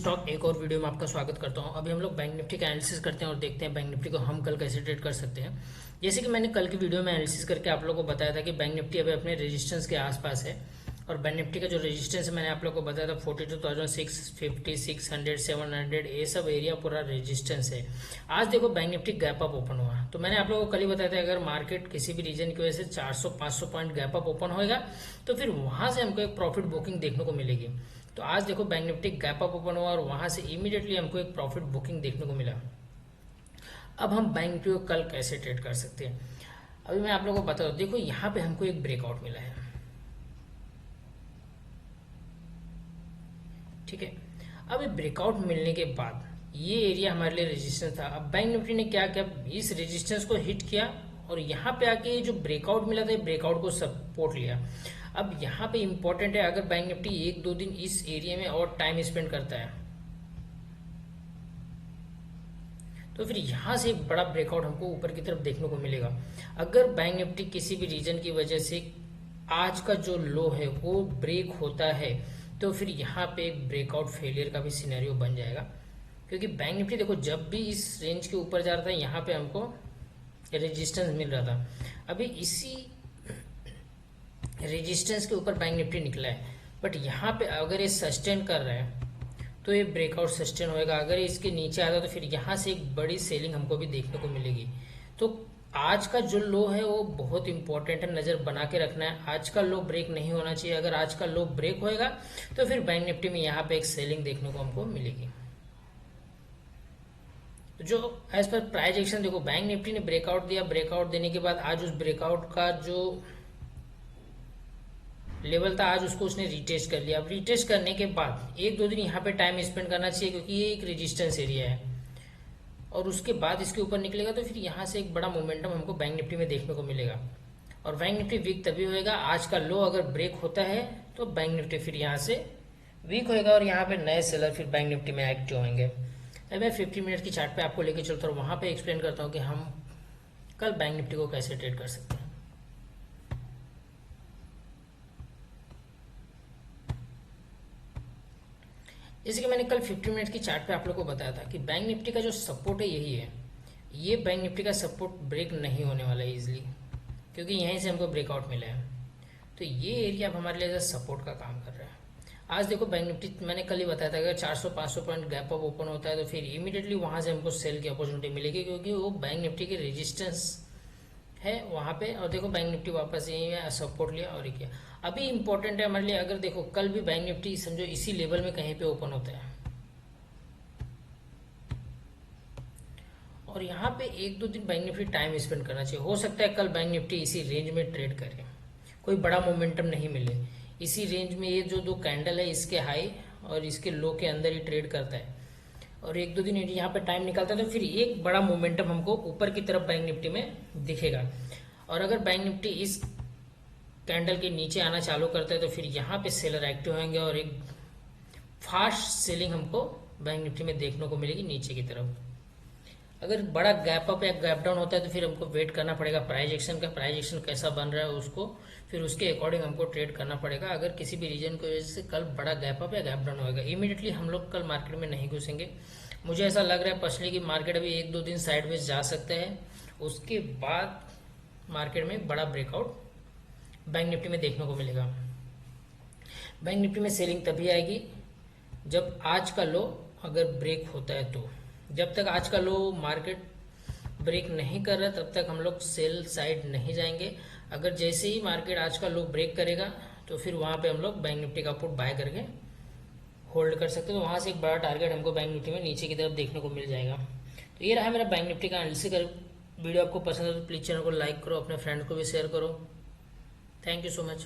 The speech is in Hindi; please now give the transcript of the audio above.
स्टॉक एक और वीडियो में आपका स्वागत करता हूं। अभी हम लोग बैंक निफ्टी का एनालिसिस करते हैं और देखते हैं बैंक निफ्टी को हम कल कैसे ट्रेड कर सकते हैं। जैसे कि मैंने कल की वीडियो में एनालिसिस करके आप लोगों को बताया था कि बैंक निफ्टी अभी अपने रेजिस्टेंस के आसपास है और बैंक निफ्टी का जो रेजिस्टेंस है मैंने आप लोगों को बताया था 42,650, 600, 700, ये सब एरिया पूरा रेजिस्टेंस है। आज देखो bank Nifty gap up open हुआ, तो मैंने आप लोगों को कल ही बताया था अगर मार्केट किसी भी रीजन की वजह से 400-500 पॉइंट गैप अप ओपन होएगा तो फिर वहां से हमको एक प्रॉफिट बुकिंग देखने को मिलेगी। तो आज देखो bank Nifty gap up open हुआ और वहां से इमीडिएटली हमको एक प्रॉफिट बुकिंग देखने को मिला। अब हम बैंक निफ्टी को कल कैसे ट्रेड कर सकते हैं, अभी मैं आप लोगों को बता दूं। देखो यहाँ पे हमको एक ब्रेकआउट मिला है, ठीक है। अब ये ब्रेकआउट मिलने के बाद ये एरिया हमारे लिए रेजिस्टेंस था। अब बैंक निफ्टी ने क्या किया, इस रेजिस्टेंस को हिट किया और यहाँ पे आके जो ब्रेकआउट मिला था ब्रेकआउट को सपोर्ट लिया। अब यहाँ पे इंपॉर्टेंट है, अगर बैंक निफ्टी एक दो दिन इस एरिया में और टाइम स्पेंड करता है तो फिर यहाँ से एक बड़ा ब्रेकआउट हमको ऊपर की तरफ देखने को मिलेगा। अगर बैंक निफ्टी किसी भी रीजन की वजह से आज का जो लो है वो ब्रेक होता है तो फिर यहाँ पे एक ब्रेकआउट फेलियर का भी सिनेरियो बन जाएगा, क्योंकि बैंक निफ्टी देखो जब भी इस रेंज के ऊपर जा रहा था यहाँ पे हमको रेजिस्टेंस मिल रहा था। अभी इसी रेजिस्टेंस के ऊपर बैंक निफ्टी निकला है, बट यहाँ पे अगर ये सस्टेन कर रहा है तो ये ब्रेकआउट सस्टेन होएगा। अगर इसके नीचे आता तो फिर यहाँ से एक बड़ी सेलिंग हमको भी देखने को मिलेगी। तो आज का जो लो है वो बहुत इंपॉर्टेंट है, नज़र बना के रखना है। आज का लो ब्रेक नहीं होना चाहिए। अगर आज का लो ब्रेक होएगा तो फिर बैंक निफ्टी में यहाँ पे एक सेलिंग देखने को हमको मिलेगी। तो जो एज पर प्राइस एक्शन देखो बैंक निफ्टी ने ब्रेकआउट दिया, ब्रेकआउट देने के बाद आज उस ब्रेकआउट का जो लेवल था आज उसको उसने रिटेस्ट कर लिया। अब रिटेस्ट करने के बाद एक दो दिन यहाँ पे टाइम स्पेंड करना चाहिए, क्योंकि ये एक रेजिस्टेंस एरिया है और उसके बाद इसके ऊपर निकलेगा तो फिर यहाँ से एक बड़ा मोमेंटम हमको बैंक निफ्टी में देखने को मिलेगा। और बैंक निफ्टी वीक तभी होएगा, आज का लो अगर ब्रेक होता है तो बैंक निफ्टी फिर यहाँ से वीक होएगा और यहाँ पे नए सेलर फिर बैंक निफ्टी में एक्टिव होंगे। अब मैं 50 मिनट की चार्ट पे आपको लेके चलता हूँ, वहाँ पे एक्सप्लेन करता हूँ कि हम कल बैंक निफ्टी को कैसे ट्रेड कर सकते हैं। जैसे कि मैंने कल 50 मिनट की चार्ट पे आप लोगों को बताया था कि बैंक निफ्टी का जो सपोर्ट है यही है। ये बैंक निफ्टी का सपोर्ट ब्रेक नहीं होने वाला है इजीली, क्योंकि यहीं से हमको ब्रेकआउट मिला है। तो ये एरिया अब हमारे लिए सपोर्ट का काम कर रहा है। आज देखो बैंक निफ्टी मैंने कल ही बताया था अगर 400-500 पॉइंट गैप अप ओपन होता है तो फिर इमीडिएटली वहां से हमको सेल की अपॉर्चुनिटी मिलेगी, क्योंकि वो बैंक निफ्टी के रेजिस्टेंस है वहाँ पे। और देखो बैंक निफ्टी वापस यही है, सपोर्ट लिया और किया। अभी इंपॉर्टेंट है हमारे लिए, अगर देखो कल भी बैंक निफ्टी समझो इसी लेवल में कहीं पे ओपन होता है और यहाँ पे एक दो दिन बैंक निफ्टी टाइम स्पेंड करना चाहिए। हो सकता है कल बैंक निफ्टी इसी रेंज में ट्रेड करे, कोई बड़ा मोमेंटम नहीं मिले। इसी रेंज में ये जो दो कैंडल है इसके हाई और इसके लो के अंदर ही ट्रेड करता है और एक दो दिन यहाँ पे टाइम निकालता है तो फिर एक बड़ा मोमेंटम हमको ऊपर की तरफ बैंक निफ्टी में दिखेगा। और अगर बैंक निफ्टी इस कैंडल के नीचे आना चालू करता है तो फिर यहाँ पे सेलर एक्टिव होंगे और एक फास्ट सेलिंग हमको बैंक निफ्टी में देखने को मिलेगी नीचे की तरफ। अगर बड़ा गैप अप या गैप डाउन होता है तो फिर हमको वेट करना पड़ेगा प्राइस एक्शन का, प्राइस एक्शन कैसा बन रहा है उसको फिर उसके अकॉर्डिंग हमको ट्रेड करना पड़ेगा। अगर किसी भी रीजन की वजह से कल बड़ा गैप अप या गैप डाउन होगा इमीडिएटली हम लोग कल मार्केट में नहीं घुसेंगे। मुझे ऐसा लग रहा है पर्सनली कि मार्केट अभी एक दो दिन साइडवेज जा सकता है, उसके बाद मार्केट में बड़ा ब्रेकआउट बैंक निफ्टी में देखने को मिलेगा। बैंक निफ्टी में सेलिंग तभी आएगी जब आज का लो अगर ब्रेक होता है तो। जब तक आज का लो मार्केट ब्रेक नहीं कर रहा तब तक हम लोग सेल साइड नहीं जाएंगे। अगर जैसे ही मार्केट आज का लो ब्रेक करेगा तो फिर वहां पे हम लोग बैंक निफ्टी का पुट बाय करके होल्ड कर सकते हैं। तो वहां से एक बड़ा टारगेट हमको बैंक निफ्टी में नीचे की तरफ देखने को मिल जाएगा। तो ये रहा मेरा बैंक निफ्टी का एनालिसिस। अगर वीडियो आपको पसंद है तो प्लीज़ चैनल को लाइक करो, अपने फ्रेंड को भी शेयर करो। Thank you so much.